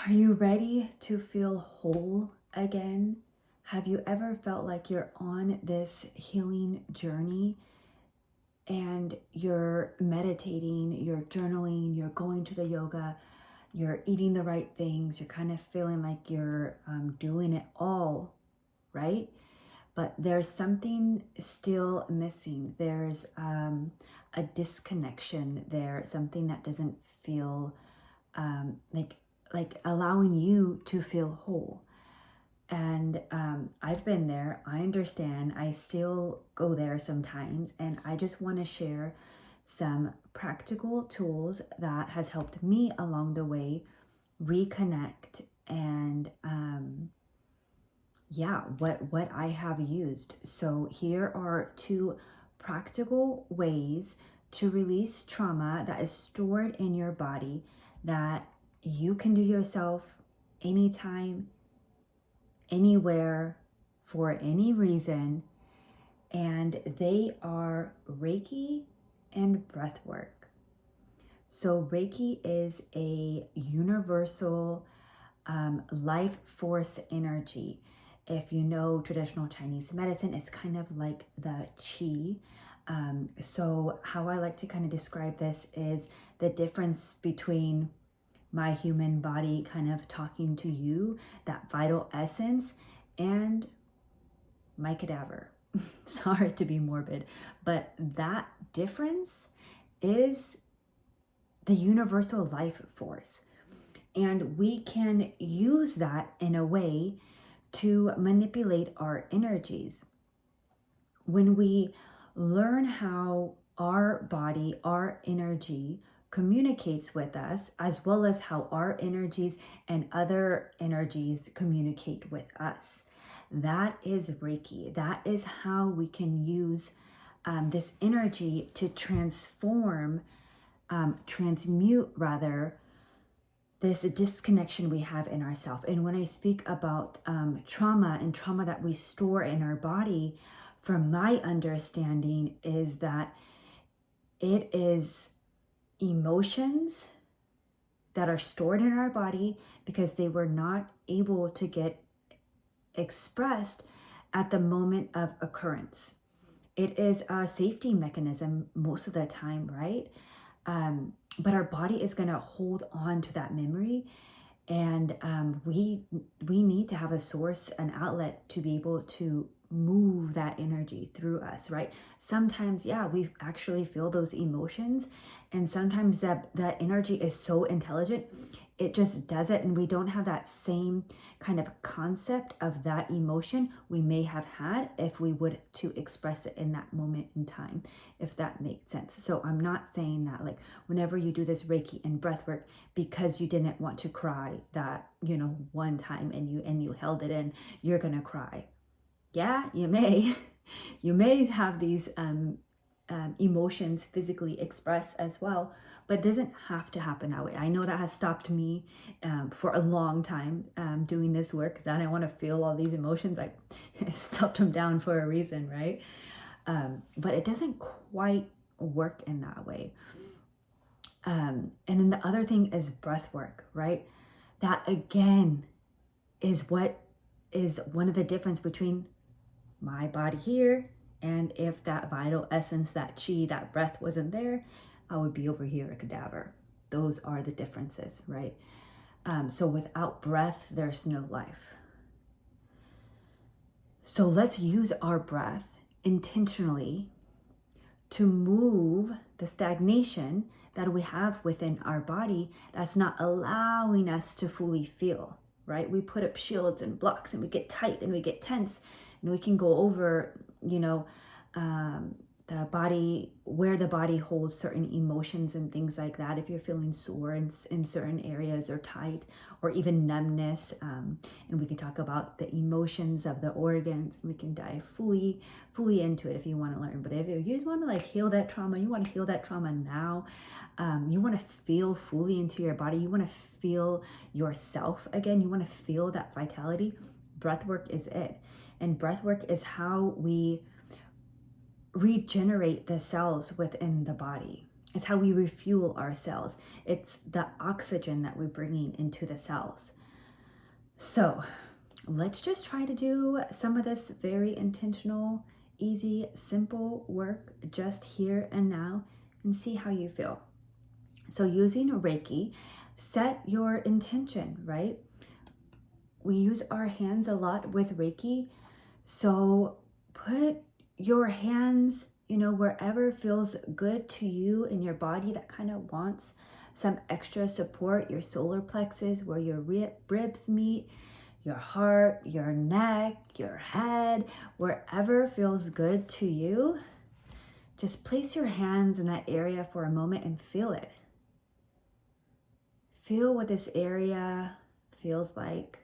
Are you ready to feel whole again? Have you ever felt like you're on this healing journey and you're meditating, you're journaling, you're going to the yoga, you're eating the right things, you're kind of feeling like you're doing it all, right? But there's something still missing. There's a disconnection there, something that doesn't feel like allowing you to feel whole. And I've been there. I understand. I still go there sometimes, and I just want to share some practical tools that has helped me along the way reconnect and yeah, what I have used. So here are two practical ways to release trauma that is stored in your body that you can do yourself anytime, anywhere, for any reason. And they are Reiki and breathwork. So Reiki is a universal life force energy. If you know traditional Chinese medicine, it's kind of like the qi. So how I like to kind of describe this is the difference between my human body kind of talking to you, that vital essence, and my cadaver. Sorry to be morbid, but that difference is the universal life force. And we can use that in a way to manipulate our energies. When we learn how our body, our energy communicates with us, as well as how our energies and other energies communicate with us, that is Reiki. That is how we can use this energy to transmute rather, this disconnection we have in ourselves. And when I speak about trauma and trauma that we store in our body, from my understanding is that it is emotions that are stored in our body because they were not able to get expressed at the moment of occurrence. It is a safety mechanism most of the time, right? But our body is going to hold on to that memory, and we need to have a source, an outlet to be able to move that energy through us, right? Sometimes, yeah, we actually feel those emotions, and sometimes that energy is so intelligent, it just does it, and we don't have that same kind of concept of that emotion we may have had if we would to express it in that moment in time, if that makes sense. So I'm not saying that like whenever you do this Reiki and breath work, because you didn't want to cry that, one time and you held it in, you're gonna cry. Yeah, you may. You may have these emotions physically expressed as well, but it doesn't have to happen that way. I know that has stopped me for a long time doing this work because I didn't want to feel all these emotions. I stuffed them down for a reason, right? But it doesn't quite work in that way. And then the other thing is breath work, right? That again is what is one of the difference between my body here, and if that vital essence, that chi, that breath wasn't there, I would be over here a cadaver. Those are the differences, right? So without breath, there's no life. So let's use our breath intentionally to move the stagnation that we have within our body that's not allowing us to fully feel, right? We put up shields and blocks and we get tight and we get tense, and we can go over, the body, where the body holds certain emotions and things like that. If you're feeling sore in certain areas or tight or even numbness, and we can talk about the emotions of the organs. We can dive fully into it if you want to learn. But if you just want to like heal that trauma, you want to heal that trauma now. You want to feel fully into your body. You want to feel yourself again. You want to feel that vitality. Breath work is it. And breath work is how we regenerate the cells within the body. It's how we refuel our cells. It's the oxygen that we're bringing into the cells. So let's just try to do some of this very intentional, easy, simple work just here and now and see how you feel. So using Reiki, set your intention, right? We use our hands a lot with Reiki. So put your hands, wherever feels good to you in your body that kind of wants some extra support, your solar plexus, where your ribs meet, your heart, your neck, your head, wherever feels good to you. Just place your hands in that area for a moment and feel it. Feel what this area feels like.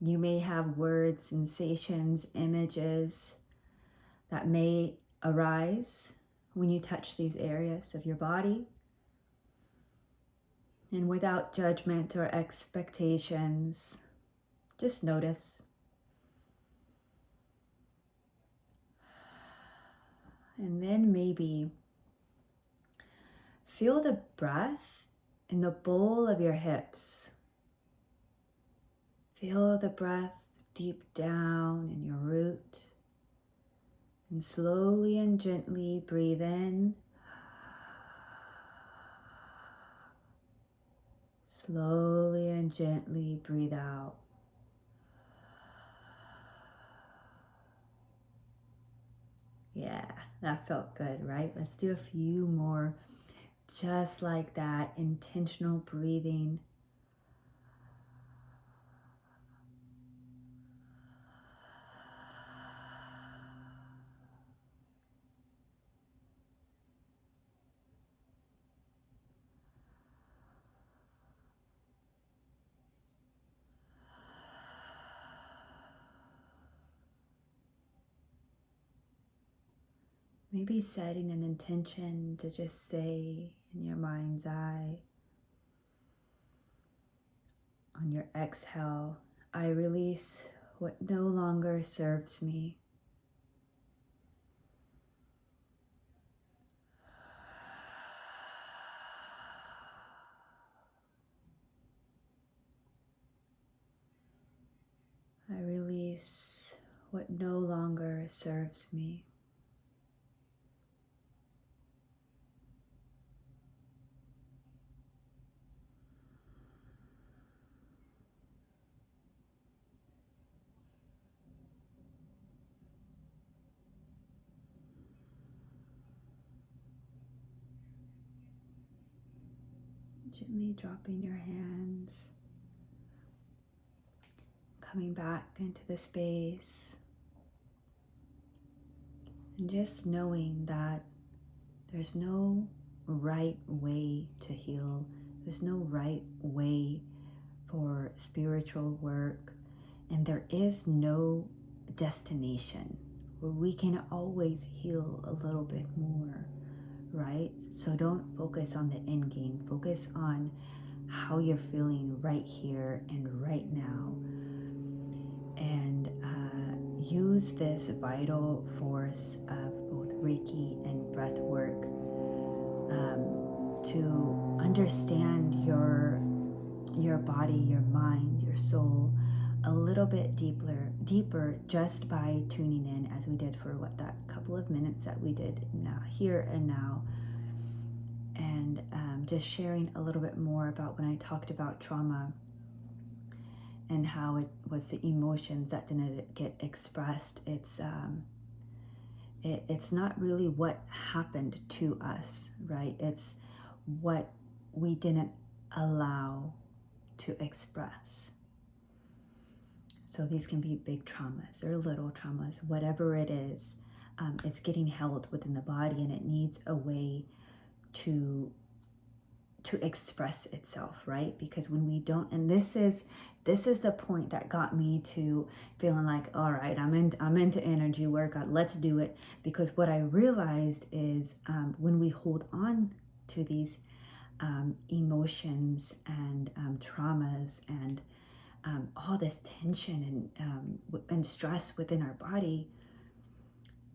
You may have words, sensations, images that may arise when you touch these areas of your body. And without judgment or expectations, just notice. And then maybe feel the breath in the bowl of your hips. Feel the breath deep down in your root. And slowly and gently breathe in. Slowly and gently breathe out. Yeah, that felt good, right? Let's do a few more just like that, intentional breathing. Maybe setting an intention to just say in your mind's eye, on your exhale, I release what no longer serves me. I release what no longer serves me. Gently dropping your hands, coming back into the space, and just knowing that there's no right way to heal. There's no right way for spiritual work, and there is no destination where we can always heal a little bit more, right? So don't focus on the end game. Focus on how you're feeling right here and right now. And use this vital force of both Reiki and breath work to understand your body, your mind, your soul a little bit deeper just by tuning in, as we did for that couple of minutes that we did now, here and now. And just sharing a little bit more about when I talked about trauma and how it was the emotions that didn't get expressed. It's not really what happened to us, right? It's what we didn't allow to express. So these can be big traumas or little traumas, whatever it is. It's getting held within the body, and it needs a way to express itself, right? Because when we don't, and this is the point that got me to feeling like, all right, I'm into energy work, let's do it. Because what I realized is when we hold on to these emotions and traumas and all this tension and stress within our body,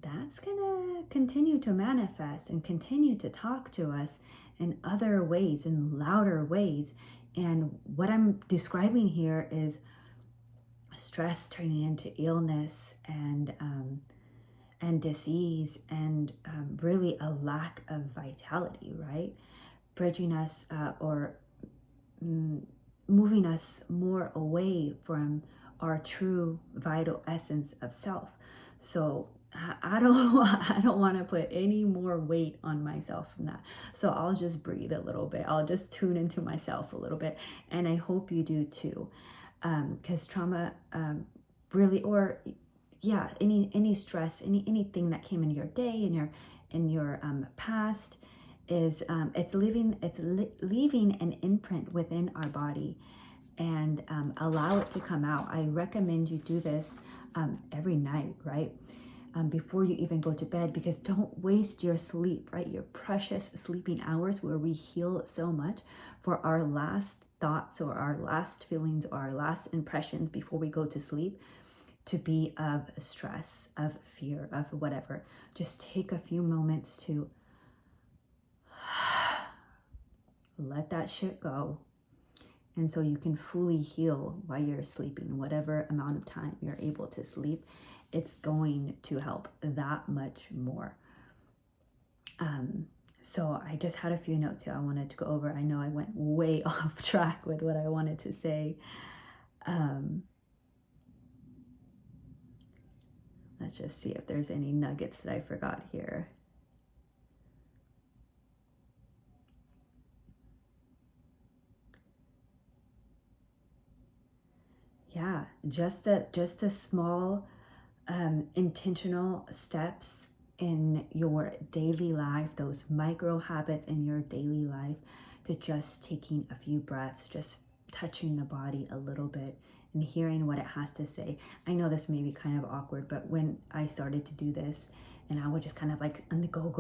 that's gonna continue to manifest and continue to talk to us in other ways, in louder ways. And what I'm describing here is stress turning into illness and disease, and really a lack of vitality, right? Bridging us or moving us more away from our true vital essence of self. So I don't want to put any more weight on myself from that. So I'll just breathe a little bit. I'll just tune into myself a little bit, and I hope you do too, because trauma really, or yeah, any stress, anything that came in your day, in your past, is it's leaving an imprint within our body, and allow it to come out. I recommend you do this every night, right? Before you even go to bed, because don't waste your sleep, right? Your precious sleeping hours where we heal so much, for our last thoughts or our last feelings or our last impressions before we go to sleep to be of stress, of fear, of whatever. Just take a few moments to let that shit go. And so you can fully heal while you're sleeping, whatever amount of time you're able to sleep, it's going to help that much more. So I just had a few notes here I wanted to go over. I know I went way off track with what I wanted to say. Let's just see if there's any nuggets that I forgot here. Yeah, just the small intentional steps in your daily life, those micro habits in your daily life, to just taking a few breaths, just touching the body a little bit and hearing what it has to say. I know this may be kind of awkward, but when I started to do this, and I would just kind of like in the go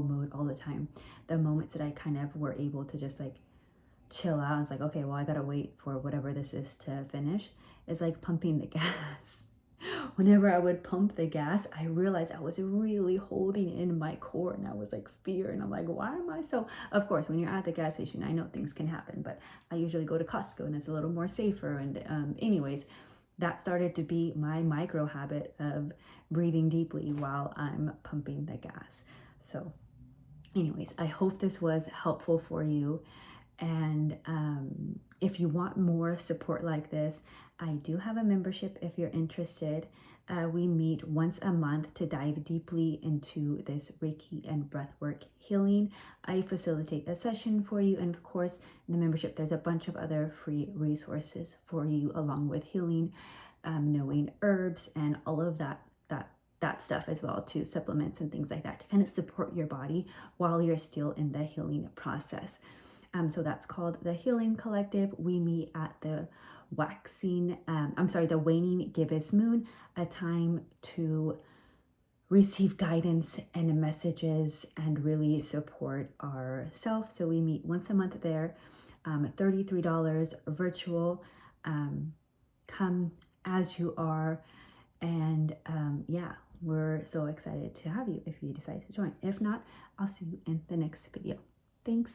mode all the time, the moments that I kind of were able to just like chill out, it's like, okay, well, I gotta wait for whatever this is to finish. It's like pumping the gas. Whenever I would pump the gas, I realized I was really holding in my core, and I was like fear, and I'm like, why am I so, of course, when you're at the gas station, I know things can happen, but I usually go to Costco and it's a little more safer. And anyways, that started to be my micro habit of breathing deeply while I'm pumping the gas. So anyways, I hope this was helpful for you. And if you want more support like this, I do have a membership if you're interested. We meet once a month to dive deeply into this Reiki and breathwork healing. I facilitate a session for you. And of course, in the membership, there's a bunch of other free resources for you, along with healing, knowing herbs, and all of that stuff as well, too, supplements and things like that, to kind of support your body while you're still in the healing process. So that's called the Healing Collective. We meet at the the Waning Gibbous moon, a time to receive guidance and messages and really support ourselves. So we meet once a month there, $33 virtual. Come as you are. And yeah, we're so excited to have you if you decide to join. If not, I'll see you in the next video. Thanks.